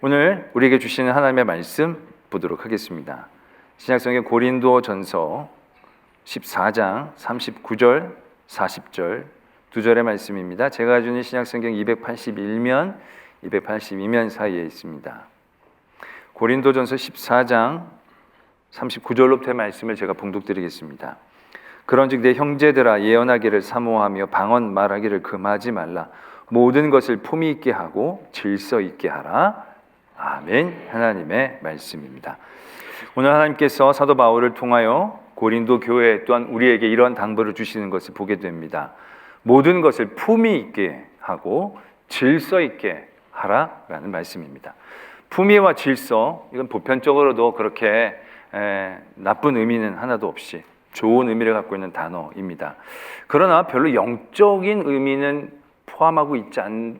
오늘 우리에게 주시는 하나님의 말씀 보도록 하겠습니다. 신약성경 고린도전서 14장 39절 40절 두 절의 말씀입니다. 제가 가지고 있는 신약성경 281면 282면 사이에 있습니다. 고린도전서 14장 39절로부터의 말씀을 제가 봉독드리겠습니다. 그런즉 내 형제들아, 예언하기를 사모하며 방언 말하기를 금하지 말라. 모든 것을 품위 있게 하고 질서 있게 하라. 아멘. 하나님의 말씀입니다. 오늘 하나님께서 사도 바울을 통하여 고린도 교회 또한 우리에게 이러한 당부를 주시는 것을 보게 됩니다. 모든 것을 품위 있게 하고 질서 있게 하라라는 말씀입니다. 품위와 질서, 이건 보편적으로도 그렇게 나쁜 의미는 하나도 없이 좋은 의미를 갖고 있는 단어입니다. 그러나 별로 영적인 의미는 포함하고 있지 않지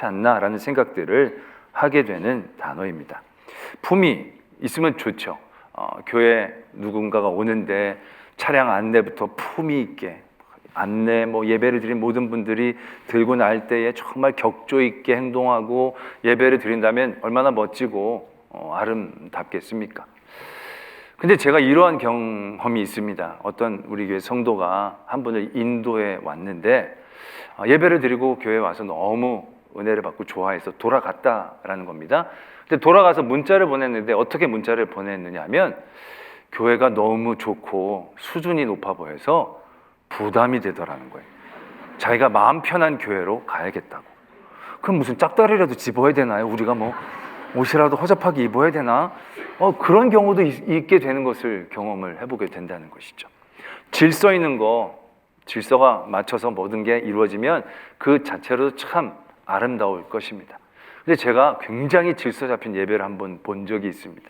않나라는 생각들을 하게 되는 단어입니다. 품위 있으면 좋죠. 교회 누군가가 오는데 차량 안내부터 품위 있게 안내, 예배를 드린 모든 분들이 들고 날 때에 정말 격조 있게 행동하고 예배를 드린다면 얼마나 멋지고 아름답겠습니까? 근데 제가 이러한 경험이 있습니다. 어떤 우리 교회 성도가 한 분을 인도에 왔는데 예배를 드리고 교회에 와서 너무 은혜를 받고 좋아해서 돌아갔다라는 겁니다. 근데 돌아가서 문자를 보냈는데 어떻게 문자를 보냈느냐 하면 교회가 너무 좋고 수준이 높아 보여서 부담이 되더라는 거예요. 자기가 마음 편한 교회로 가야겠다고. 그럼 무슨 짝다리라도 집어야 되나요? 우리가 옷이라도 허접하게 입어야 되나? 그런 경우도 있게 되는 것을 경험을 해보게 된다는 것이죠. 질서 있는 거, 질서가 맞춰서 모든 게 이루어지면 그 자체로도 참 아름다울 것입니다. 근데 제가 굉장히 질서 잡힌 예배를 한번 본 적이 있습니다.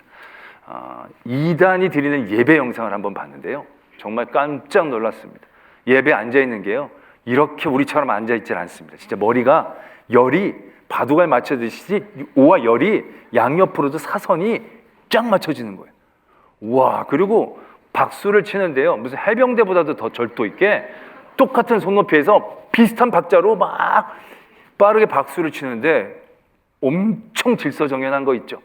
2단이 드리는 예배 영상을 한번 봤는데요. 정말 깜짝 놀랐습니다. 예배 앉아있는 게요, 이렇게 우리처럼 앉아있질 않습니다. 진짜 머리가 열이 바둑알 맞춰듯이 오와 열이 양옆으로도 사선이 쫙 맞춰지는 거예요. 우와. 그리고 박수를 치는데요, 무슨 해병대보다도 더 절도 있게 똑같은 손높이에서 비슷한 박자로 막 빠르게 박수를 치는데 엄청 질서정연한 거 있죠.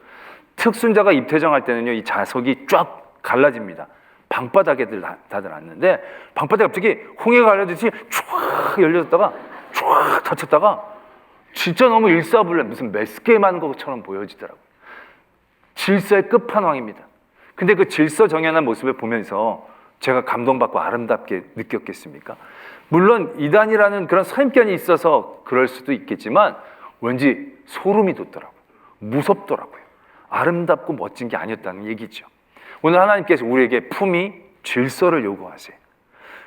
특순자가 입퇴정할 때는요, 이 좌석이 쫙 갈라집니다. 방바닥에 다들 앉는데 방바닥에 갑자기 홍해가 갈라지듯이 쫙 열려졌다가 쫙 닫혔다가 진짜 너무 일사불란 무슨 매스게임 하는 것처럼 보여지더라고요. 질서의 끝판왕입니다. 근데 그 질서정연한 모습을 보면서 제가 감동받고 아름답게 느꼈겠습니까? 물론 이단이라는 그런 선입견이 있어서 그럴 수도 있겠지만 왠지 소름이 돋더라고요. 무섭더라고요. 아름답고 멋진 게 아니었다는 얘기죠. 오늘 하나님께서 우리에게 품위, 질서를 요구하세요.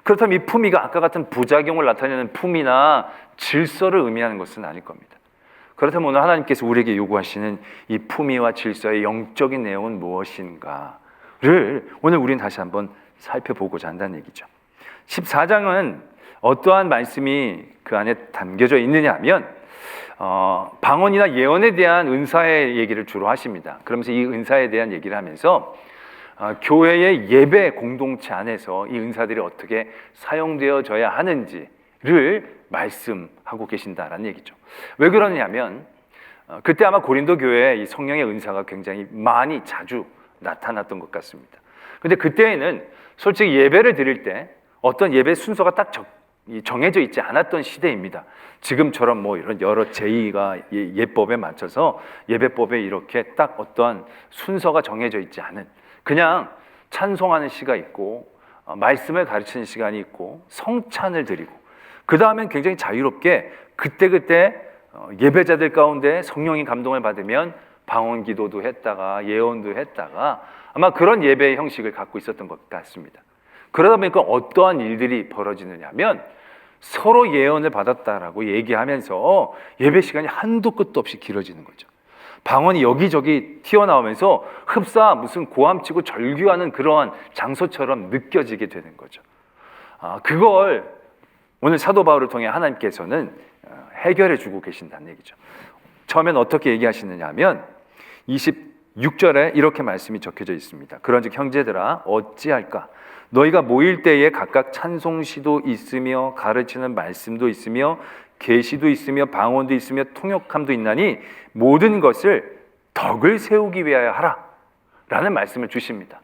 그렇다면 이 품위가 아까 같은 부작용을 나타내는 품위나 질서를 의미하는 것은 아닐 겁니다. 그렇다면 오늘 하나님께서 우리에게 요구하시는 이 품위와 질서의 영적인 내용은 무엇인가를 오늘 우리는 다시 한번 살펴보고자 한다는 얘기죠. 14장은 어떠한 말씀이 그 안에 담겨져 있느냐 하면 방언이나 예언에 대한 은사의 얘기를 주로 하십니다. 그러면서 이 은사에 대한 얘기를 하면서 교회의 예배 공동체 안에서 이 은사들이 어떻게 사용되어져야 하는지를 말씀하고 계신다라는 얘기죠. 왜 그러냐면 그때 아마 고린도 교회에 이 성령의 은사가 굉장히 많이 자주 나타났던 것 같습니다. 근데 그때에는 솔직히 예배를 드릴 때 어떤 예배 순서가 딱 정해져 있지 않았던 시대입니다. 지금처럼 이런 여러 제의가 예법에 맞춰서 예배법에 이렇게 딱 어떠한 순서가 정해져 있지 않은, 그냥 찬송하는 시가 있고 말씀을 가르치는 시간이 있고 성찬을 드리고 그 다음엔 굉장히 자유롭게 그때그때 예배자들 가운데 성령의 감동을 받으면 방언 기도도 했다가 예언도 했다가 아마 그런 예배의 형식을 갖고 있었던 것 같습니다. 그러다 보니까 어떠한 일들이 벌어지느냐 하면 서로 예언을 받았다라고 얘기하면서 예배 시간이 한도 끝도 없이 길어지는 거죠. 방언이 여기저기 튀어나오면서 흡사 무슨 고함치고 절규하는 그러한 장소처럼 느껴지게 되는 거죠. 그걸 오늘 사도 바울을 통해 하나님께서는 해결해 주고 계신다는 얘기죠. 처음엔 어떻게 얘기하시느냐 하면 26절에 이렇게 말씀이 적혀져 있습니다. 그런즉 형제들아 어찌할까? 너희가 모일 때에 각각 찬송시도 있으며 가르치는 말씀도 있으며 계시도 있으며 방언도 있으며 통역함도 있나니 모든 것을 덕을 세우기 위하여 하라 라는 말씀을 주십니다.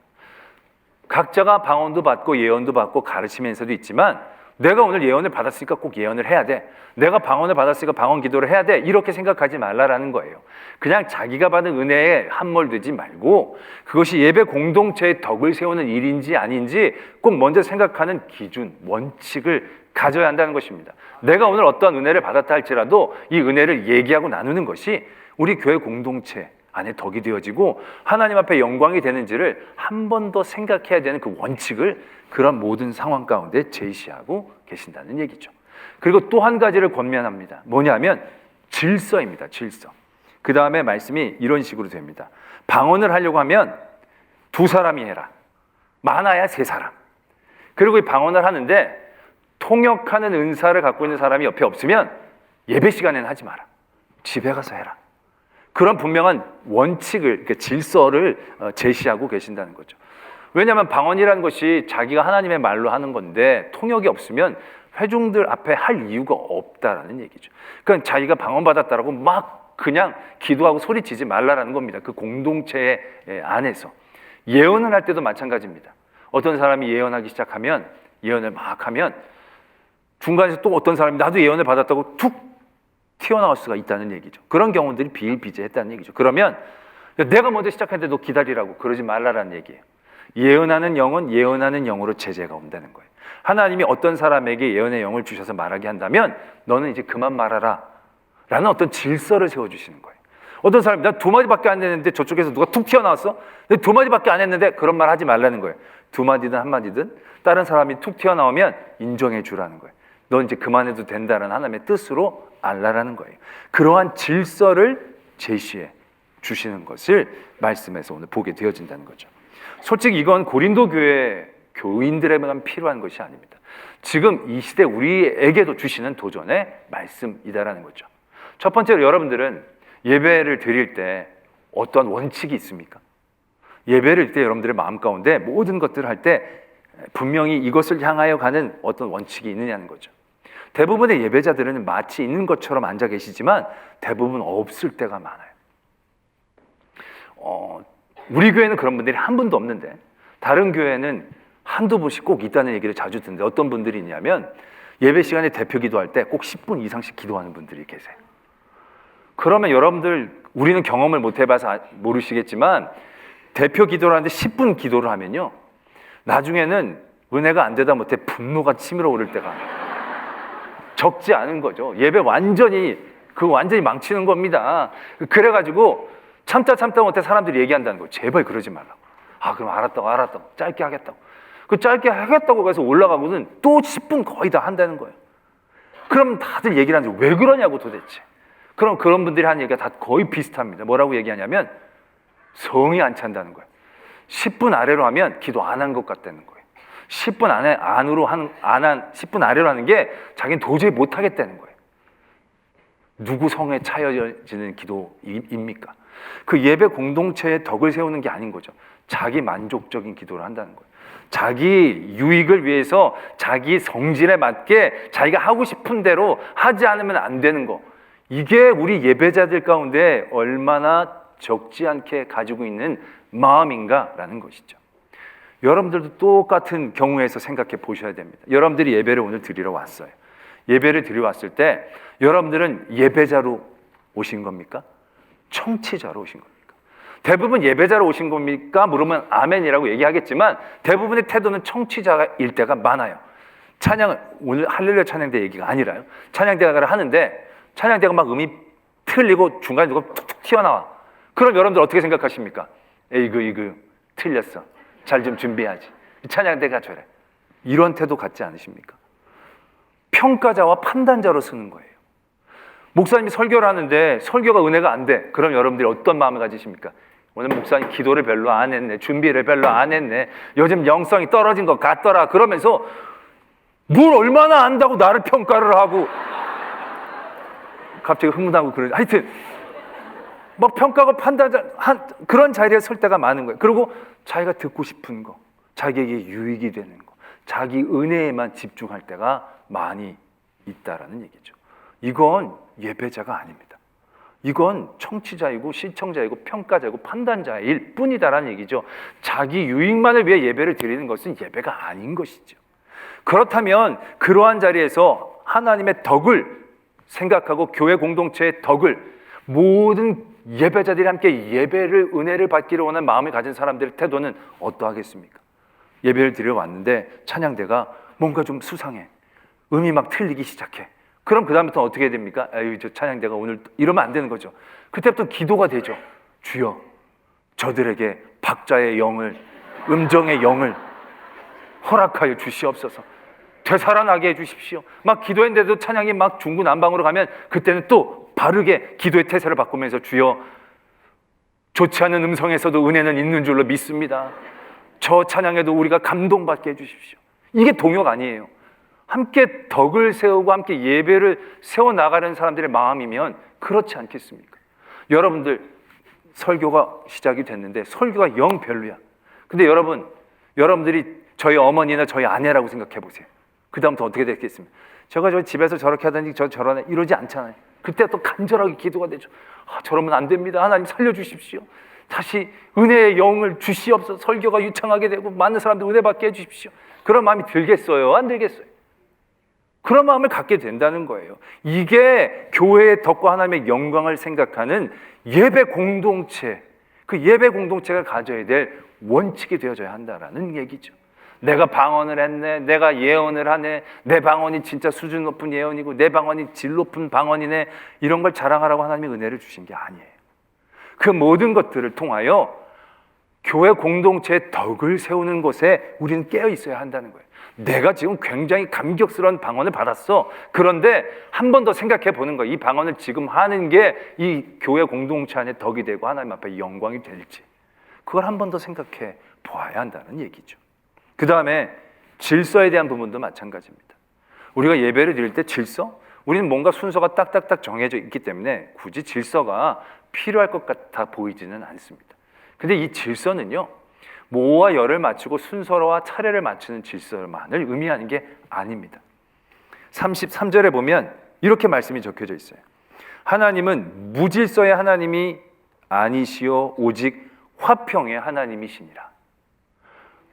각자가 방언도 받고 예언도 받고 가르치면서도 있지만 내가 오늘 예언을 받았으니까 꼭 예언을 해야 돼. 내가 방언을 받았으니까 방언 기도를 해야 돼. 이렇게 생각하지 말라라는 거예요. 그냥 자기가 받은 은혜에 함몰되지 말고 그것이 예배 공동체의 덕을 세우는 일인지 아닌지 꼭 먼저 생각하는 기준, 원칙을 가져야 한다는 것입니다. 내가 오늘 어떤 은혜를 받았다 할지라도 이 은혜를 얘기하고 나누는 것이 우리 교회 공동체 안에 덕이 되어지고 하나님 앞에 영광이 되는지를 한 번 더 생각해야 되는 그 원칙을 그런 모든 상황 가운데 제시하고 계신다는 얘기죠. 그리고 또 한 가지를 권면합니다. 뭐냐면 질서입니다. 질서. 그 다음에 말씀이 이런 식으로 됩니다. 방언을 하려고 하면 2사람이 해라. 많아야 3사람. 그리고 이 방언을 하는데 통역하는 은사를 갖고 있는 사람이 옆에 없으면 예배 시간에는 하지 마라. 집에 가서 해라. 그런 분명한 원칙을, 질서를 제시하고 계신다는 거죠. 왜냐하면 방언이라는 것이 자기가 하나님의 말로 하는 건데 통역이 없으면 회중들 앞에 할 이유가 없다라는 얘기죠. 그러니까 자기가 방언 받았다라고 막 그냥 기도하고 소리치지 말라라는 겁니다. 그 공동체 안에서. 예언을 할 때도 마찬가지입니다. 어떤 사람이 예언하기 시작하면 예언을 막 하면 중간에서 또 어떤 사람이 나도 예언을 받았다고 툭 튀어나올 수가 있다는 얘기죠. 그런 경우들이 비일비재했다는 얘기죠. 그러면 내가 먼저 시작했는데 너 기다리라고 그러지 말라라는 얘기예요. 예언하는 영은 예언하는 영으로 제재가 온다는 거예요. 하나님이 어떤 사람에게 예언의 영을 주셔서 말하게 한다면 너는 이제 그만 말하라 라는 어떤 질서를 세워주시는 거예요. 어떤 사람이 나 2마디밖에 안 했는데 저쪽에서 누가 툭 튀어나왔어? 2마디밖에 안 했는데 그런 말 하지 말라는 거예요. 2마디든 1마디든 다른 사람이 툭 튀어나오면 인정해 주라는 거예요. 넌 이제 그만해도 된다는 하나님의 뜻으로 알라라는 거예요. 그러한 질서를 제시해 주시는 것을 말씀에서 오늘 보게 되어진다는 거죠. 솔직히 이건 고린도 교회 교인들에게만 필요한 것이 아닙니다. 지금 이 시대 우리에게도 주시는 도전의 말씀이다라는 거죠. 첫 번째로 여러분들은 예배를 드릴 때 어떤 원칙이 있습니까? 예배를 드릴 때 여러분들의 마음 가운데 모든 것들을 할 때 분명히 이것을 향하여 가는 어떤 원칙이 있느냐는 거죠. 대부분의 예배자들은 마치 있는 것처럼 앉아 계시지만 대부분 없을 때가 많아요. 우리 교회는 그런 분들이 한 분도 없는데 다른 교회는 한두 분씩 꼭 있다는 얘기를 자주 듣는데 어떤 분들이 있냐면 예배 시간에 대표 기도할 때 꼭 10분 이상씩 기도하는 분들이 계세요. 그러면 여러분들 우리는 경험을 못 해봐서 모르시겠지만 대표 기도를 하는데 10분 기도를 하면요 나중에는 은혜가 안 되다 못해 분노가 치밀어 오를 때가 적지 않은 거죠. 예배 완전히 망치는 겁니다. 그래가지고 참다 못해 사람들이 얘기한다는 거예요. 제발 그러지 말라고. 그럼 알았다고 짧게 하겠다고. 그 짧게 하겠다고 해서 올라가고는 또 10분 거의 다 한다는 거예요. 그럼 다들 얘기를 하는데 왜 그러냐고 도대체. 그럼 그런 분들이 하는 얘기가 다 거의 비슷합니다. 뭐라고 얘기하냐면 성이 안 찬다는 거예요. 10분 아래로 하면 기도 안 한 것 같다는 거예요. 10분 안으로 10분 아래로 하는 게 자기는 도저히 못 하겠다는 거예요. 누구 성에 차여지는 기도입니까? 그 예배 공동체의 덕을 세우는 게 아닌 거죠. 자기 만족적인 기도를 한다는 거예요. 자기 유익을 위해서 자기 성질에 맞게 자기가 하고 싶은 대로 하지 않으면 안 되는 거. 이게 우리 예배자들 가운데 얼마나 적지 않게 가지고 있는 마음인가라는 것이죠. 여러분들도 똑같은 경우에서 생각해 보셔야 됩니다. 여러분들이 예배를 오늘 드리러 왔어요. 예배를 드리러 왔을 때 여러분들은 예배자로 오신 겁니까? 청취자로 오신 겁니까? 대부분 예배자로 오신 겁니까? 물으면 아멘이라고 얘기하겠지만 대부분의 태도는 청취자일 때가 많아요. 찬양을 오늘 할렐루야 찬양대 얘기가 아니라요. 찬양대가를 하는데 찬양대가 막 음이 틀리고 중간에 누가 툭툭 튀어나와. 그럼 여러분들 어떻게 생각하십니까? 에이그 틀렸어. 잘 좀 준비해야지. 찬양대가 저래. 이런 태도 갖지 않으십니까? 평가자와 판단자로 쓰는 거예요. 목사님이 설교를 하는데 설교가 은혜가 안 돼. 그럼 여러분들이 어떤 마음을 가지십니까? 오늘 목사님 기도를 별로 안 했네. 준비를 별로 안 했네. 요즘 영성이 떨어진 것 같더라. 그러면서 뭘 얼마나 안다고 나를 평가를 하고 갑자기 흥분하고 그러죠. 하여튼 막 평가가 판단자 그런 자리에 설 때가 많은 거예요. 그리고 자기가 듣고 싶은 거, 자기에게 유익이 되는 거, 자기 은혜에만 집중할 때가 많이 있다라는 얘기죠. 이건 예배자가 아닙니다. 이건 청취자이고 시청자이고 평가자이고 판단자일 뿐이다라는 얘기죠. 자기 유익만을 위해 예배를 드리는 것은 예배가 아닌 것이죠. 그렇다면 그러한 자리에서 하나님의 덕을 생각하고 교회 공동체의 덕을, 모든 예배자들이 함께 예배를, 은혜를 받기를 원하는 마음을 가진 사람들의 태도는 어떠하겠습니까? 예배를 드리러 왔는데 찬양대가 뭔가 좀 수상해, 음이 막 틀리기 시작해. 그럼 그 다음부터 어떻게 됩니까? 아유, 저 찬양대가 오늘 이러면 안 되는 거죠. 그때부터 기도가 되죠. 주여, 저들에게 박자의 영을, 음정의 영을 허락하여 주시옵소서. 되살아나게 해주십시오. 막 기도했는데도 찬양이 막 중구난방으로 가면 그때는 또 바르게 기도의 태세를 바꾸면서 주여, 좋지 않은 음성에서도 은혜는 있는 줄로 믿습니다. 저 찬양에도 우리가 감동받게 해주십시오. 이게 동역 아니에요. 함께 덕을 세우고 함께 예배를 세워나가는 사람들의 마음이면 그렇지 않겠습니까? 여러분들 설교가 시작이 됐는데 설교가 영 별로야. 근데 여러분들이 저희 어머니나 저희 아내라고 생각해 보세요. 그 다음부터 어떻게 됐겠습니까? 제가 저 집에서 저렇게 하든지 저러네 이러지 않잖아요. 그때 또 간절하게 기도가 되죠. 저러면 안 됩니다. 하나님 살려주십시오. 다시 은혜의 영을 주시옵소서. 설교가 유창하게 되고 많은 사람들 은혜 받게 해주십시오. 그런 마음이 들겠어요? 안 들겠어요? 그런 마음을 갖게 된다는 거예요. 이게 교회의 덕과 하나님의 영광을 생각하는 예배 공동체, 그 예배 공동체가 가져야 될 원칙이 되어져야 한다라는 얘기죠. 내가 방언을 했네, 내가 예언을 하네, 내 방언이 진짜 수준 높은 예언이고 내 방언이 질 높은 방언이네, 이런 걸 자랑하라고 하나님이 은혜를 주신 게 아니에요. 그 모든 것들을 통하여 교회 공동체의 덕을 세우는 것에 우리는 깨어 있어야 한다는 거예요. 내가 지금 굉장히 감격스러운 방언을 받았어. 그런데 한 번 더 생각해 보는 거예요. 이 방언을 지금 하는 게 이 교회 공동체 안에 덕이 되고 하나님 앞에 영광이 될지, 그걸 한 번 더 생각해 보아야 한다는 얘기죠. 그 다음에 질서에 대한 부분도 마찬가지입니다. 우리가 예배를 드릴 때 질서? 우리는 뭔가 순서가 딱딱딱 정해져 있기 때문에 굳이 질서가 필요할 것 같아 보이지는 않습니다. 근데 이 질서는요, 모와 열을 맞추고 순서와 차례를 맞추는 질서만을 의미하는 게 아닙니다. 33절에 보면 이렇게 말씀이 적혀져 있어요. 하나님은 무질서의 하나님이 아니시오 오직 화평의 하나님이시니라.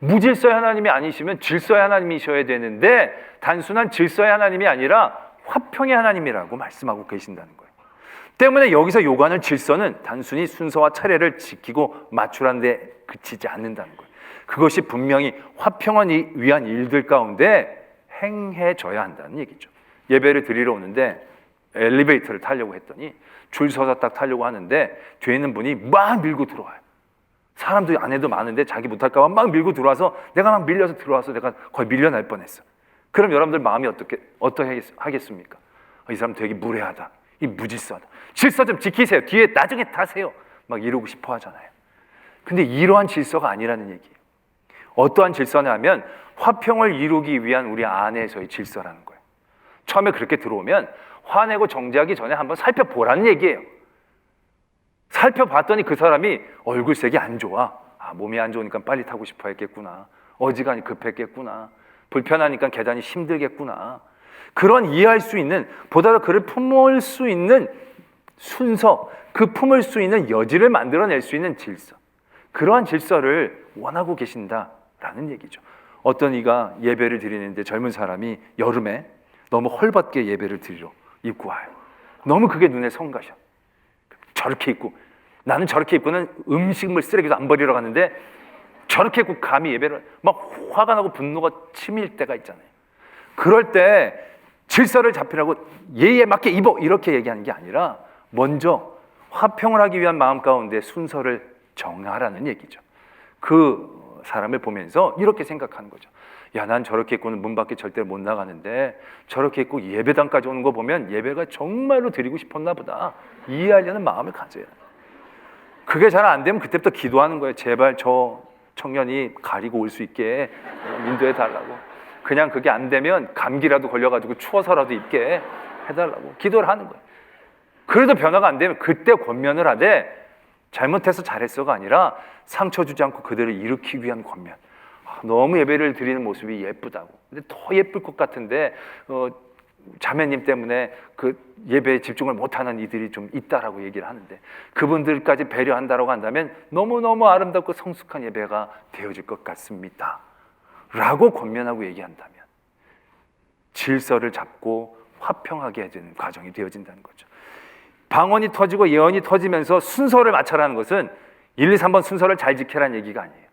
무질서의 하나님이 아니시면 질서의 하나님이셔야 되는데 단순한 질서의 하나님이 아니라 화평의 하나님이라고 말씀하고 계신다는 거예요. 때문에 여기서 요구하는 질서는 단순히 순서와 차례를 지키고 맞추라는 데 그치지 않는다는 거예요. 그것이 분명히 화평을 위한 일들 가운데 행해져야 한다는 얘기죠. 예배를 드리러 오는데 엘리베이터를 타려고 했더니 줄 서서 딱 타려고 하는데 뒤에 있는 분이 막 밀고 들어와요. 사람들이 안에도 많은데 자기 못할까 봐 막 밀고 들어와서 내가 막 밀려서 들어와서 내가 거의 밀려날 뻔했어. 그럼 여러분들 마음이 어떻게 하겠습니까? 이 사람 되게 무례하다, 이 무질서하다, 질서 좀 지키세요, 뒤에 나중에 타세요, 막 이러고 싶어 하잖아요. 근데 이러한 질서가 아니라는 얘기예요. 어떠한 질서냐면 화평을 이루기 위한 우리 안에서의 질서라는 거예요. 처음에 그렇게 들어오면 화내고 정죄하기 전에 한번 살펴보라는 얘기예요. 살펴봤더니 그 사람이 얼굴색이 안 좋아. 몸이 안 좋으니까 빨리 타고 싶어 했겠구나. 어지간히 급했겠구나. 불편하니까 계단이 힘들겠구나. 그런 이해할 수 있는, 보다 더 그를 품을 수 있는 순서, 그 품을 수 있는 여지를 만들어낼 수 있는 질서, 그러한 질서를 원하고 계신다라는 얘기죠. 어떤 이가 예배를 드리는데 젊은 사람이 여름에 너무 헐벗게 예배를 드리러 입고 와요. 너무 그게 눈에 성가셔. 저렇게 입고, 나는 저렇게 입고는 음식물 쓰레기도 안 버리러 갔는데 저렇게 입고 감히 예배를, 막 화가 나고 분노가 치밀 때가 있잖아요. 그럴 때 질서를 잡히라고 예의에 맞게 입어 이렇게 얘기하는 게 아니라 먼저 화평을 하기 위한 마음 가운데 순서를 정하라는 얘기죠. 그 사람을 보면서 이렇게 생각하는 거죠. 야, 난 저렇게 입고는 문 밖에 절대 못 나가는데 저렇게 입고 예배당까지 오는 거 보면 예배가 정말로 드리고 싶었나 보다, 이해하려는 마음을 가져야 해요. 그게 잘 안 되면 그때부터 기도하는 거예요. 제발 저 청년이 가리고 올 수 있게 인도해 달라고. 그냥 그게 안 되면 감기라도 걸려가지고 추워서라도 입게 해달라고 기도를 하는 거예요. 그래도 변화가 안 되면 그때 권면을 하되, 잘못해서 잘했어가 아니라 상처 주지 않고 그들을 일으키기 위한 권면. 너무 예배를 드리는 모습이 예쁘다고. 근데 더 예쁠 것 같은데 자매님 때문에 그 예배에 집중을 못하는 이들이 좀 있다라고 얘기를 하는데, 그분들까지 배려한다라고 한다면 너무너무 아름답고 성숙한 예배가 되어질 것 같습니다 라고 권면하고 얘기한다면 질서를 잡고 화평하게 해주는 과정이 되어진다는 거죠. 방언이 터지고 예언이 터지면서 순서를 맞춰라는 것은 1, 2, 3번 순서를 잘 지켜라는 얘기가 아니에요.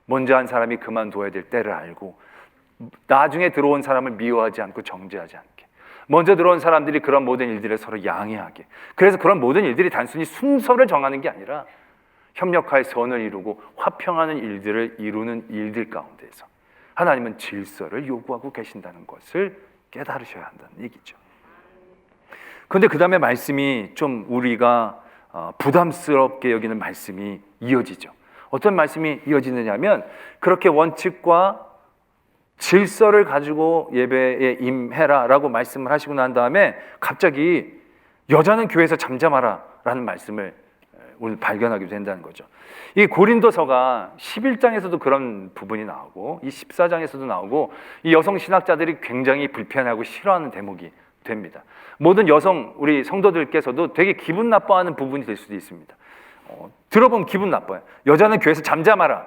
먼저 한 사람이 그만둬야 될 때를 알고, 나중에 들어온 사람을 미워하지 않고 정죄하지 않게, 먼저 들어온 사람들이 그런 모든 일들에 서로 양해하게. 그래서 그런 모든 일들이 단순히 순서를 정하는 게 아니라 협력하여 선을 이루고 화평하는 일들을 이루는 일들 가운데서 하나님은 질서를 요구하고 계신다는 것을 깨달으셔야 한다는 얘기죠. 그런데 그 다음에 말씀이 좀 우리가 부담스럽게 여기는 말씀이 이어지죠. 어떤 말씀이 이어지느냐 하면, 그렇게 원칙과 질서를 가지고 예배에 임해라 라고 말씀을 하시고 난 다음에 갑자기 여자는 교회에서 잠잠하라 라는 말씀을 오늘 발견하게 된다는 거죠. 이 고린도서가 11장에서도 그런 부분이 나오고, 이 14장에서도 나오고, 이 여성 신학자들이 굉장히 불편하고 싫어하는 대목이 됩니다. 모든 여성 우리 성도들께서도 되게 기분 나빠하는 부분이 될 수도 있습니다. 들어보면 기분 나빠요. 여자는 교회에서 잠잠하라,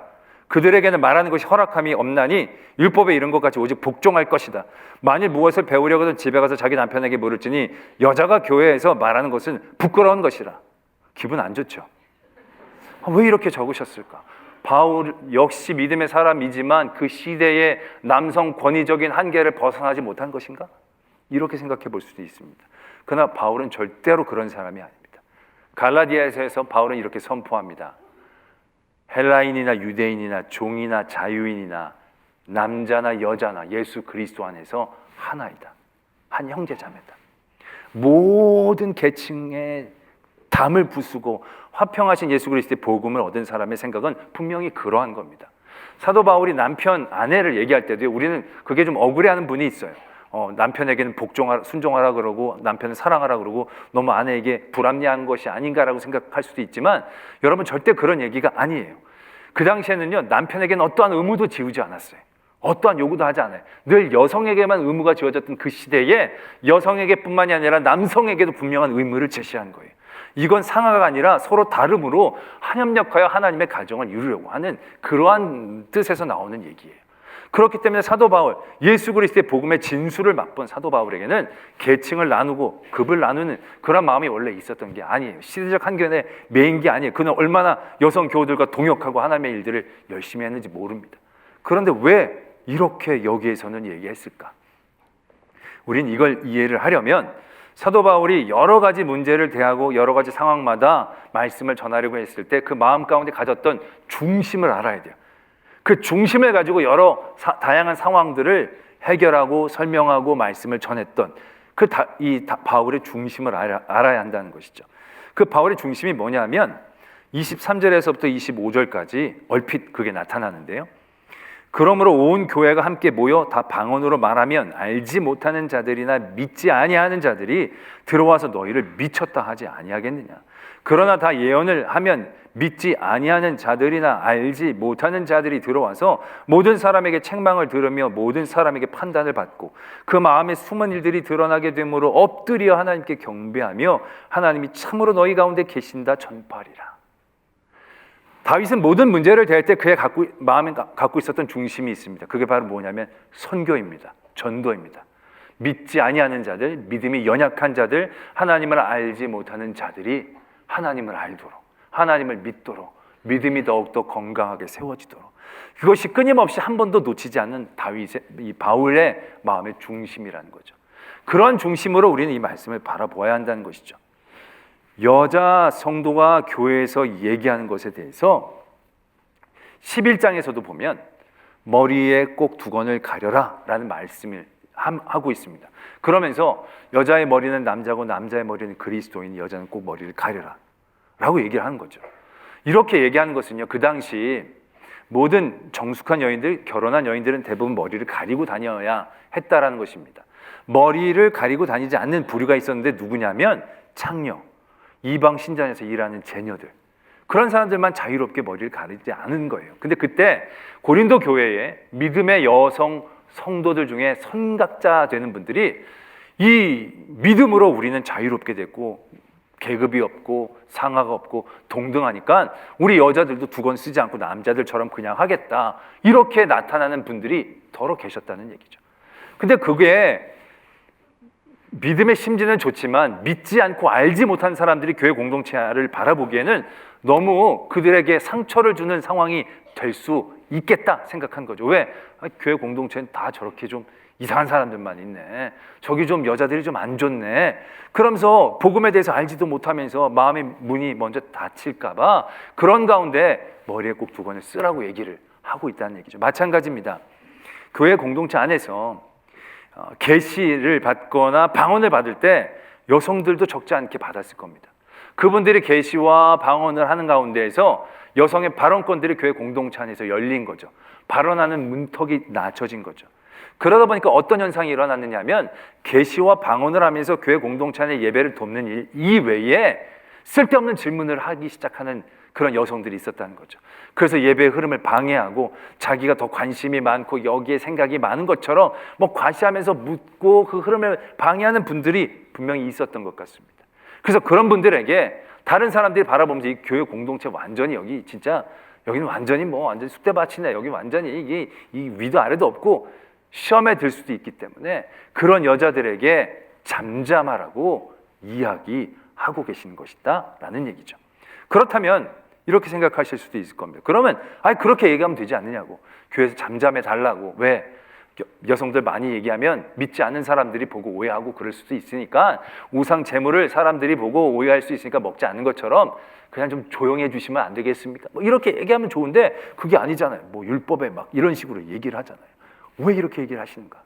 그들에게는 말하는 것이 허락함이 없나니 율법에 이런 것 같이 오직 복종할 것이다. 만일 무엇을 배우려거든 집에 가서 자기 남편에게 물을지니 여자가 교회에서 말하는 것은 부끄러운 것이라. 기분 안 좋죠. 왜 이렇게 적으셨을까? 바울 역시 믿음의 사람이지만 그 시대의 남성 권위적인 한계를 벗어나지 못한 것인가? 이렇게 생각해 볼 수도 있습니다. 그러나 바울은 절대로 그런 사람이 아닙니다. 갈라디아에서 바울은 이렇게 선포합니다. 헬라인이나 유대인이나 종이나 자유인이나 남자나 여자나 예수 그리스도 안에서 하나이다. 한 형제자매다. 모든 계층의 담을 부수고 화평하신 예수 그리스도의 복음을 얻은 사람의 생각은 분명히 그러한 겁니다. 사도 바울이 남편, 아내를 얘기할 때도 우리는 그게 좀 억울해하는 분이 있어요. 남편에게는 순종하라 그러고 남편을 사랑하라 그러고 너무 아내에게 불합리한 것이 아닌가라고 생각할 수도 있지만, 여러분 절대 그런 얘기가 아니에요. 그 당시에는요, 남편에게는 어떠한 의무도 지우지 않았어요. 어떠한 요구도 하지 않아요. 늘 여성에게만 의무가 지어졌던 그 시대에 여성에게뿐만이 아니라 남성에게도 분명한 의무를 제시한 거예요. 이건 상하가 아니라 서로 다름으로 한협력하여 하나님의 가정을 이루려고 하는 그러한 뜻에서 나오는 얘기예요. 그렇기 때문에 사도 바울, 예수 그리스도의 복음의 진수를 맛본 사도 바울에게는 계층을 나누고 급을 나누는 그런 마음이 원래 있었던 게 아니에요. 시대적 한견에 매인 게 아니에요. 그는 얼마나 여성 교우들과 동역하고 하나님의 일들을 열심히 했는지 모릅니다. 그런데 왜 이렇게 여기에서는 얘기했을까? 우린 이걸 이해를 하려면 사도 바울이 여러 가지 문제를 대하고 여러 가지 상황마다 말씀을 전하려고 했을 때 그 마음 가운데 가졌던 중심을 알아야 돼요. 그 중심을 가지고 여러 다양한 상황들을 해결하고 설명하고 말씀을 전했던 바울의 중심을 알아야 한다는 것이죠. 그 바울의 중심이 뭐냐면 23절에서부터 25절까지 얼핏 그게 나타나는데요. 그러므로 온 교회가 함께 모여 다 방언으로 말하면 알지 못하는 자들이나 믿지 아니하는 자들이 들어와서 너희를 미쳤다 하지 아니하겠느냐. 그러나 다 예언을 하면 믿지 아니하는 자들이나 알지 못하는 자들이 들어와서 모든 사람에게 책망을 들으며 모든 사람에게 판단을 받고 그 마음에 숨은 일들이 드러나게 되므로 엎드려 하나님께 경배하며 하나님이 참으로 너희 가운데 계신다 전파하리라. 다윗은 모든 문제를 대할 때 그의 마음에 갖고 있었던 중심이 있습니다. 그게 바로 뭐냐면 선교입니다. 전도입니다. 믿지 아니하는 자들, 믿음이 연약한 자들, 하나님을 알지 못하는 자들이 하나님을 알도록, 하나님을 믿도록, 믿음이 더욱더 건강하게 세워지도록, 그것이 끊임없이 한 번도 놓치지 않는 이 바울의 마음의 중심이라는 거죠. 그런 중심으로 우리는 이 말씀을 바라보아야 한다는 것이죠. 여자 성도가 교회에서 얘기하는 것에 대해서 11장에서도 보면 머리에 꼭 두건을 가려라 라는 말씀을 하고 있습니다. 그러면서 여자의 머리는 남자고 남자의 머리는 그리스도인, 여자는 꼭 머리를 가려라 라고 얘기를 하는 거죠. 이렇게 얘기하는 것은요, 그 당시 모든 정숙한 여인들, 결혼한 여인들은 대부분 머리를 가리고 다녀야 했다라는 것입니다. 머리를 가리고 다니지 않는 부류가 있었는데 누구냐면 창녀, 이방 신전에서 일하는 제녀들, 그런 사람들만 자유롭게 머리를 가리지 않은 거예요. 근데 그때 고린도 교회에 믿음의 여성 성도들 중에 선각자 되는 분들이 이 믿음으로 우리는 자유롭게 됐고 계급이 없고 상하가 없고 동등하니까 우리 여자들도 두건 쓰지 않고 남자들처럼 그냥 하겠다, 이렇게 나타나는 분들이 더러 계셨다는 얘기죠. 근데 그게 믿음의 심지는 좋지만 믿지 않고 알지 못한 사람들이 교회 공동체를 바라보기에는 너무 그들에게 상처를 주는 상황이 될 수 있겠다 생각한 거죠. 왜? 교회 공동체는 다 저렇게 좀 이상한 사람들만 있네, 저기 좀 여자들이 좀 안 좋네, 그러면서 복음에 대해서 알지도 못하면서 마음의 문이 먼저 닫힐까 봐 그런 가운데 머리에 꼭 두건을 쓰라고 얘기를 하고 있다는 얘기죠. 마찬가지입니다. 교회 공동체 안에서 계시를 받거나 방언을 받을 때 여성들도 적지 않게 받았을 겁니다. 그분들이 계시와 방언을 하는 가운데에서 여성의 발언권들이 교회 공동체 안에서 열린 거죠. 발언하는 문턱이 낮춰진 거죠. 그러다 보니까 어떤 현상이 일어났느냐 하면 계시와 방언을 하면서 교회 공동체 안에 예배를 돕는 일 이외에 쓸데없는 질문을 하기 시작하는 그런 여성들이 있었다는 거죠. 그래서 예배의 흐름을 방해하고 자기가 더 관심이 많고 여기에 생각이 많은 것처럼 뭐 과시하면서 묻고 그 흐름을 방해하는 분들이 분명히 있었던 것 같습니다. 그래서 그런 분들에게 다른 사람들이 바라보면서 이 교회 공동체 완전히 여기 진짜 여기는 완전히 뭐 완전히 쑥대밭이네, 여기 완전히 이게 이 위도 아래도 없고 시험에 들 수도 있기 때문에 그런 여자들에게 잠잠하라고 이야기하고 계시는 것이다 라는 얘기죠. 그렇다면 이렇게 생각하실 수도 있을 겁니다. 그러면 그렇게 얘기하면 되지 않느냐고, 교회에서 잠잠해 달라고. 왜? 여성들 많이 얘기하면 믿지 않는 사람들이 보고 오해하고 그럴 수도 있으니까, 우상 제물을 사람들이 보고 오해할 수 있으니까 먹지 않는 것처럼 그냥 좀 조용해 주시면 안 되겠습니까? 뭐 이렇게 얘기하면 좋은데 그게 아니잖아요. 뭐 율법에 막 이런 식으로 얘기를 하잖아요. 왜 이렇게 얘기를 하시는가?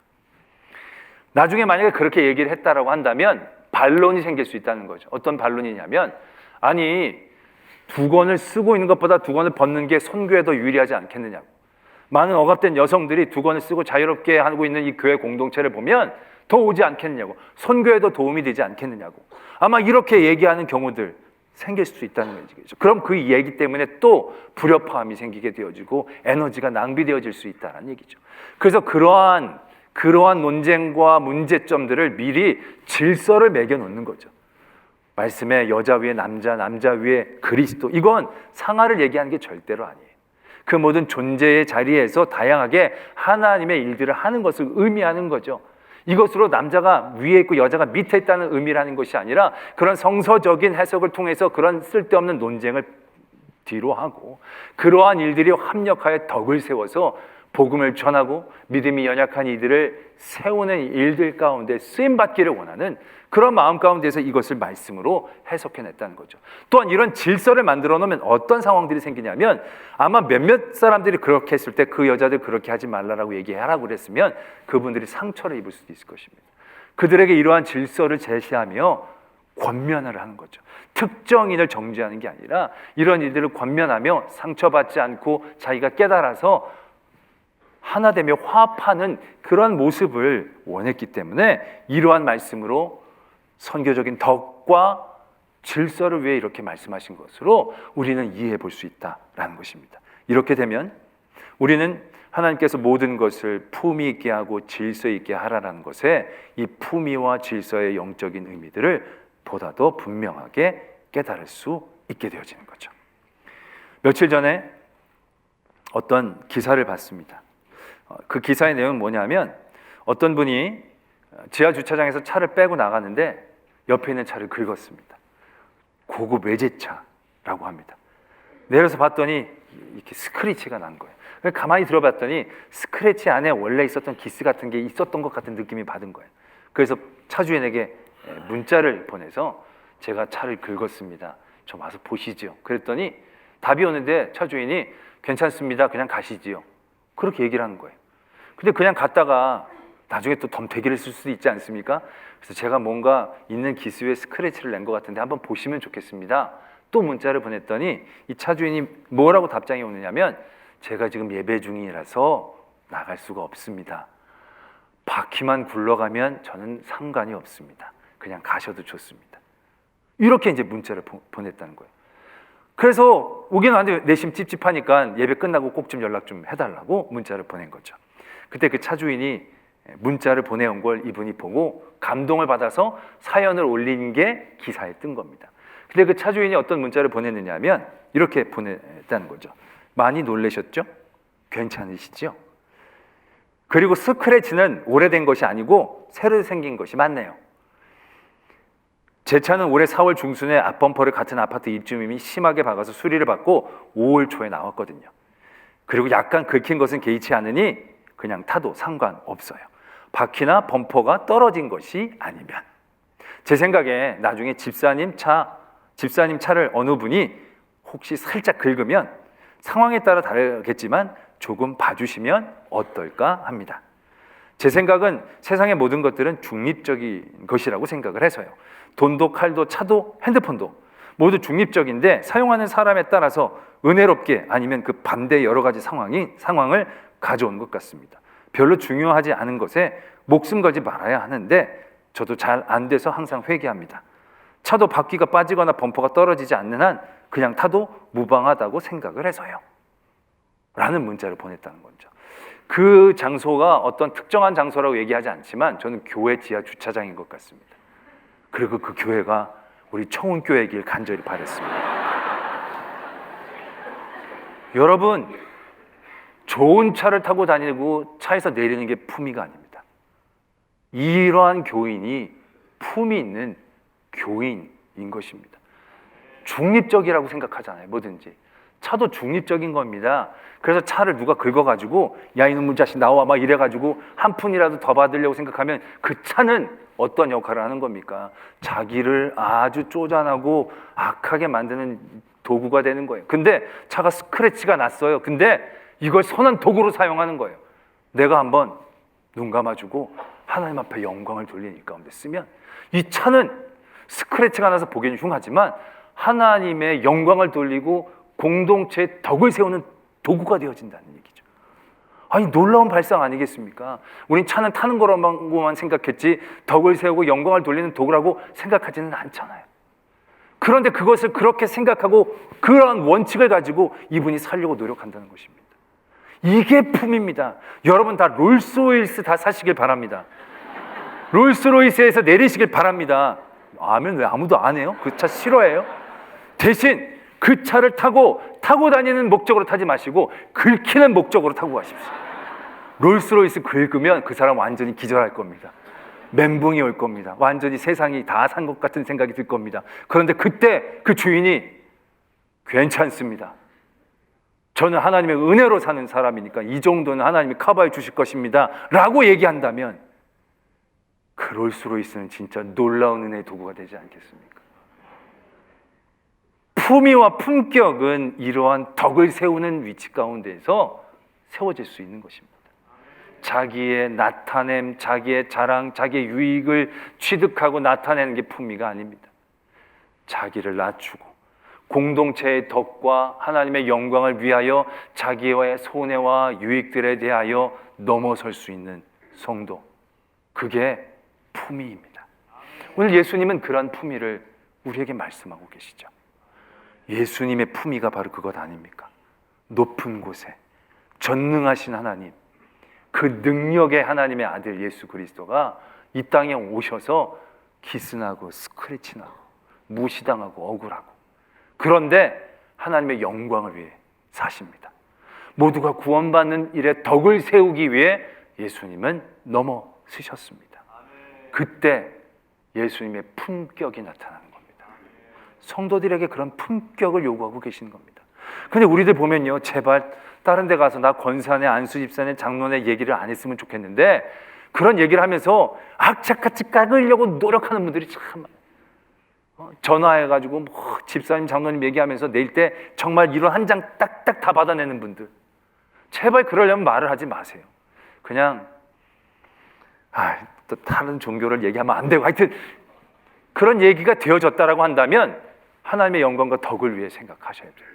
나중에 만약에 그렇게 얘기를 했다라고 한다면 반론이 생길 수 있다는 거죠. 어떤 반론이냐면, 아니 두 권을 쓰고 있는 것보다 두 권을 벗는 게 선교에 더 유리하지 않겠느냐고. 많은 억압된 여성들이 두 권을 쓰고 자유롭게 하고 있는 이 교회 공동체를 보면 더 오지 않겠느냐고, 선교에도 도움이 되지 않겠느냐고. 아마 이렇게 얘기하는 경우들 생길 수도 있다는 거죠. 그럼 그 얘기 때문에 또 불협화음이 생기게 되어지고 에너지가 낭비되어질 수 있다는 얘기죠. 그래서 그러한 논쟁과 문제점들을 미리 질서를 매겨 놓는 거죠. 말씀에 여자 위에 남자, 남자 위에 그리스도, 이건 상하를 얘기하는 게 절대로 아니에요. 그 모든 존재의 자리에서 다양하게 하나님의 일들을 하는 것을 의미하는 거죠. 이것으로 남자가 위에 있고 여자가 밑에 있다는 의미라는 것이 아니라 그런 성서적인 해석을 통해서 그런 쓸데없는 논쟁을 뒤로 하고 그러한 일들이 합력하여 덕을 세워서 복음을 전하고 믿음이 연약한 이들을 세우는 일들 가운데 쓰임받기를 원하는 그런 마음 가운데서 이것을 말씀으로 해석해냈다는 거죠. 또한 이런 질서를 만들어 놓으면 어떤 상황들이 생기냐면, 아마 몇몇 사람들이 그렇게 했을 때 그 여자들 그렇게 하지 말라고 얘기하라고 그랬으면 그분들이 상처를 입을 수도 있을 것입니다. 그들에게 이러한 질서를 제시하며 권면을 하는 거죠. 특정인을 정죄하는 게 아니라 이런 일들을 권면하며 상처받지 않고 자기가 깨달아서 하나 되며 화합하는 그런 모습을 원했기 때문에 이러한 말씀으로 선교적인 덕과 질서를 위해 이렇게 말씀하신 것으로 우리는 이해해 볼 수 있다라는 것입니다. 이렇게 되면 우리는 하나님께서 모든 것을 품위 있게 하고 질서 있게 하라는 것에 이 품위와 질서의 영적인 의미들을 보다 더 분명하게 깨달을 수 있게 되어지는 거죠. 며칠 전에 어떤 기사를 봤습니다. 그 기사의 내용은 뭐냐면, 어떤 분이 지하 주차장에서 차를 빼고 나가는데 옆에 있는 차를 긁었습니다. 고급 외제차라고 합니다. 내려서 봤더니 이렇게 스크래치가 난 거예요. 가만히 들어봤더니 스크래치 안에 원래 있었던 기스 같은 게 있었던 것 같은 느낌이 받은 거예요. 그래서 차주인에게 문자를 보내서 제가 차를 긁었습니다. 좀 와서 보시죠. 그랬더니 답이 오는데 차주인이 괜찮습니다. 그냥 가시지요. 그렇게 얘기를 하는 거예요. 근데 그냥 갔다가 나중에 또 덤태기를 쓸 수도 있지 않습니까? 그래서 제가 뭔가 있는 기수에 스크래치를 낸 것 같은데 한번 보시면 좋겠습니다. 또 문자를 보냈더니 이 차주인이 뭐라고 답장이 오느냐면, 제가 지금 예배 중이라서 나갈 수가 없습니다. 바퀴만 굴러가면 저는 상관이 없습니다. 그냥 가셔도 좋습니다. 이렇게 이제 문자를 보냈다는 거예요. 그래서 오긴 왔는데 내심 찝찝하니까 예배 끝나고 꼭 좀 연락 좀 해달라고 문자를 보낸 거죠. 그때 그 차주인이 문자를 보내온 걸 이분이 보고 감동을 받아서 사연을 올린 게 기사에 뜬 겁니다. 근데 그 차주인이 어떤 문자를 보냈느냐 하면 이렇게 보냈다는 거죠. 많이 놀라셨죠? 괜찮으시죠? 그리고 스크래치는 오래된 것이 아니고 새로 생긴 것이 맞네요. 제 차는 올해 4월 중순에 앞범퍼를 같은 아파트 입주민이 심하게 박아서 수리를 받고 5월 초에 나왔거든요. 그리고 약간 긁힌 것은 개의치 않으니 그냥 타도 상관없어요. 바퀴나 범퍼가 떨어진 것이 아니면. 제 생각에 나중에 집사님 차를 어느 분이 혹시 살짝 긁으면 상황에 따라 다르겠지만 조금 봐주시면 어떨까 합니다. 제 생각은 세상의 모든 것들은 중립적인 것이라고 생각을 해서요. 돈도 칼도 차도 핸드폰도 모두 중립적인데 사용하는 사람에 따라서 은혜롭게 아니면 그 반대 여러 가지 상황을 가져온 것 같습니다. 별로 중요하지 않은 것에 목숨 걸지 말아야 하는데 저도 잘 안 돼서 항상 회개합니다. 차도 바퀴가 빠지거나 범퍼가 떨어지지 않는 한 그냥 타도 무방하다고 생각을 해서요. 라는 문자를 보냈다는 거죠. 그 장소가 어떤 특정한 장소라고 얘기하지 않지만 저는 교회 지하 주차장인 것 같습니다. 그리고 그 교회가 우리 청운교회이길 간절히 바랬습니다. 여러분, 좋은 차를 타고 다니고 차에서 내리는 게 품위가 아닙니다. 이러한 교인이 품이 있는 교인인 것입니다. 중립적이라고 생각하잖아요. 뭐든지 차도 중립적인 겁니다. 그래서 차를 누가 긁어가지고 야 이놈의 자식 나와 막 이래가지고 한 푼이라도 더 받으려고 생각하면 그 차는 어떤 역할을 하는 겁니까? 자기를 아주 쪼잔하고 악하게 만드는 도구가 되는 거예요. 근데 차가 스크래치가 났어요. 근데 이걸 선한 도구로 사용하는 거예요. 내가 한번 눈 감아주고 하나님 앞에 영광을 돌리는 이 가운데 쓰면 이 차는 스크래치가 나서 보기엔 흉하지만 하나님의 영광을 돌리고 공동체의 덕을 세우는 도구가 되어진다는 얘기죠. 아니 놀라운 발상 아니겠습니까? 우린 차는 타는 거라고만 생각했지 덕을 세우고 영광을 돌리는 도구라고 생각하지는 않잖아요. 그런데 그것을 그렇게 생각하고 그러한 원칙을 가지고 이분이 살려고 노력한다는 것입니다. 이게 품입니다. 여러분 다 롤스로이스 다 사시길 바랍니다. 롤스로이스에서 내리시길 바랍니다. 아멘. 왜 아무도 안 해요? 그 차 싫어해요? 대신 그 차를 타고 다니는 목적으로 타지 마시고 긁히는 목적으로 타고 가십시오. 롤스로이스 긁으면 그 사람 완전히 기절할 겁니다. 멘붕이 올 겁니다. 완전히 세상이 다 산 것 같은 생각이 들 겁니다. 그런데 그때 그 주인이 괜찮습니다. 저는 하나님의 은혜로 사는 사람이니까 이 정도는 하나님이 커버해 주실 것입니다 라고 얘기한다면 그 롤스로이스는 진짜 놀라운 은혜의 도구가 되지 않겠습니까? 품위와 품격은 이러한 덕을 세우는 위치 가운데에서 세워질 수 있는 것입니다. 자기의 나타냄, 자기의 자랑, 자기의 유익을 취득하고 나타내는 게 품위가 아닙니다. 자기를 낮추고 공동체의 덕과 하나님의 영광을 위하여 자기의 손해와 유익들에 대하여 넘어설 수 있는 성도, 그게 품위입니다. 오늘 예수님은 그런 품위를 우리에게 말씀하고 계시죠. 예수님의 품위가 바로 그것 아닙니까? 높은 곳에 전능하신 하나님, 그 능력의 하나님의 아들 예수 그리스도가 이 땅에 오셔서 기스나고 스크래치나고 무시당하고 억울하고, 그런데 하나님의 영광을 위해 사십니다. 모두가 구원받는 일에 덕을 세우기 위해 예수님은 넘어서셨습니다. 그때 예수님의 품격이 나타나는 겁니다. 성도들에게 그런 품격을 요구하고 계시는 겁니다. 근데 우리들 보면요, 제발 다른 데 가서 나 권사네, 안수집사네, 장로네 얘기를 안 했으면 좋겠는데 그런 얘기를 하면서 악착같이 깎으려고 노력하는 분들이 참 많아요. 전화해가지고 뭐 집사님, 장로님 얘기하면서 내일 때 정말 이론 한 장 딱딱 다 받아내는 분들, 제발 그러려면 말을 하지 마세요. 그냥 또 다른 종교를 얘기하면 안 되고, 하여튼 그런 얘기가 되어졌다라고 한다면 하나님의 영광과 덕을 위해 생각하셔야 돼요.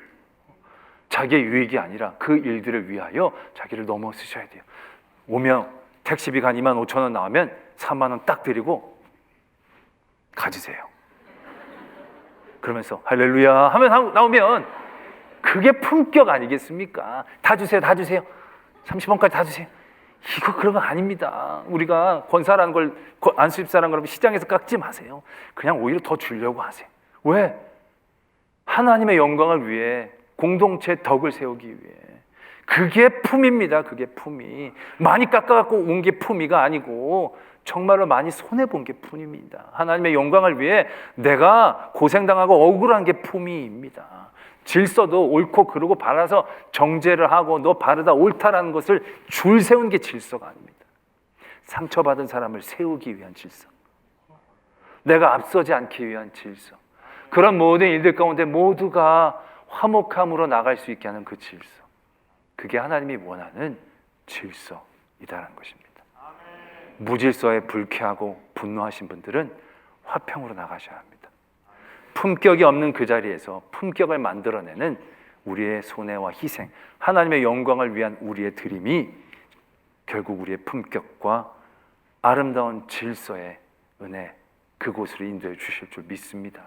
자기의 유익이 아니라 그 일들을 위하여 자기를 넘어서셔야 돼요. 오면 택시비가 한 25,000원 나오면 3만 원 딱 드리고 가지세요. 그러면서 할렐루야 하면 나오면 그게 품격 아니겠습니까? 다 주세요, 다 주세요. 30원까지 다 주세요. 이거 그런 거 아닙니다. 우리가 권사라는 걸, 안수집사라는 걸 시장에서 깎지 마세요. 그냥 오히려 더 주려고 하세요. 왜? 하나님의 영광을 위해, 공동체 덕을 세우기 위해. 그게 품입니다. 그게 품이. 많이 깎아갖고 온 게 품이가 아니고 정말로 많이 손해본 게 품입니다. 하나님의 영광을 위해 내가 고생당하고 억울한 게 품이입니다. 질서도 옳고 그르고 바라서 정죄를 하고 너 바르다 옳다라는 것을 줄 세운 게 질서가 아닙니다. 상처받은 사람을 세우기 위한 질서, 내가 앞서지 않기 위한 질서, 그런 모든 일들 가운데 모두가 화목함으로 나갈 수 있게 하는 그 질서, 그게 하나님이 원하는 질서이다라는 것입니다. 무질서에 불쾌하고 분노하신 분들은 화평으로 나가셔야 합니다. 품격이 없는 그 자리에서 품격을 만들어내는 우리의 손해와 희생, 하나님의 영광을 위한 우리의 드림이 결국 우리의 품격과 아름다운 질서의 은혜, 그곳으로 인도해 주실 줄 믿습니다.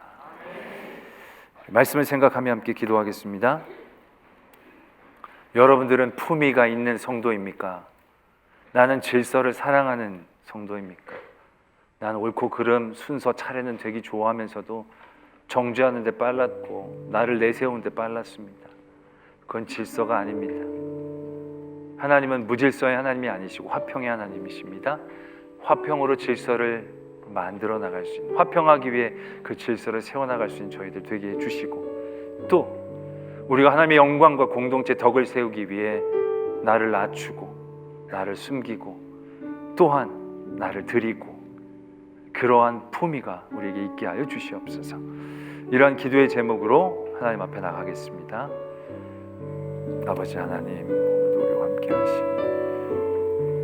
말씀을 생각하며 함께 기도하겠습니다. 여러분들은 품위가 있는 성도입니까? 나는 질서를 사랑하는 성도입니까? 나는 옳고 그름, 순서, 차례는 되기 좋아하면서도 정죄하는 데 빨랐고 나를 내세우는 데 빨랐습니다. 그건 질서가 아닙니다. 하나님은 무질서의 하나님이 아니시고 화평의 하나님이십니다. 화평으로 질서를 만들어 나갈 수 있는, 화평하기 위해 그 질서를 세워나갈 수 있는 저희들 되게 해주시고, 또 우리가 하나님의 영광과 공동체 덕을 세우기 위해 나를 낮추고 나를 숨기고 또한 나를 드리고, 그러한 품위가 우리에게 있게 하여 주시옵소서. 이러한 기도의 제목으로 하나님 앞에 나가겠습니다. 아버지 하나님, 오늘도 우리와 함께 하시고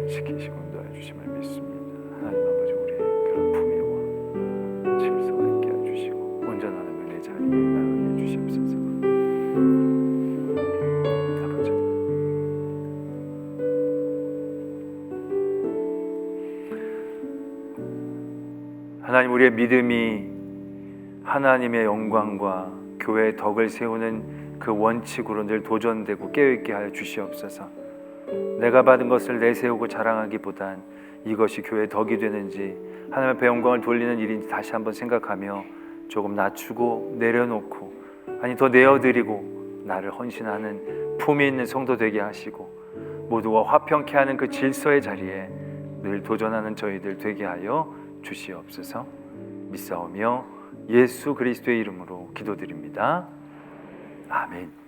지키시고 인도해 주심을 믿습니다. 하나님 아버지, 우리의 그런 품위와 질서가 있게 하여 주시고 온전한 은혜 자리에 나가게 해 주시옵소서. 아버지, 하나님, 우리의 믿음이 하나님의 영광과 교회의 덕을 세우는 그 원칙으로 늘 도전되고 깨어있게 하여 주시옵소서. 내가 받은 것을 내세우고 자랑하기보단 이것이 교회의 덕이 되는지, 하나님 앞에 영광을 돌리는 일인지 다시 한번 생각하며 조금 낮추고 내려놓고, 아니 더 내어드리고 나를 헌신하는 품이 있는 성도 되게 하시고, 모두가 화평케 하는 그 질서의 자리에 늘 도전하는 저희들 되게 하여 주시옵소서. 믿사오며 예수 그리스도의 이름으로 기도드립니다. 아멘.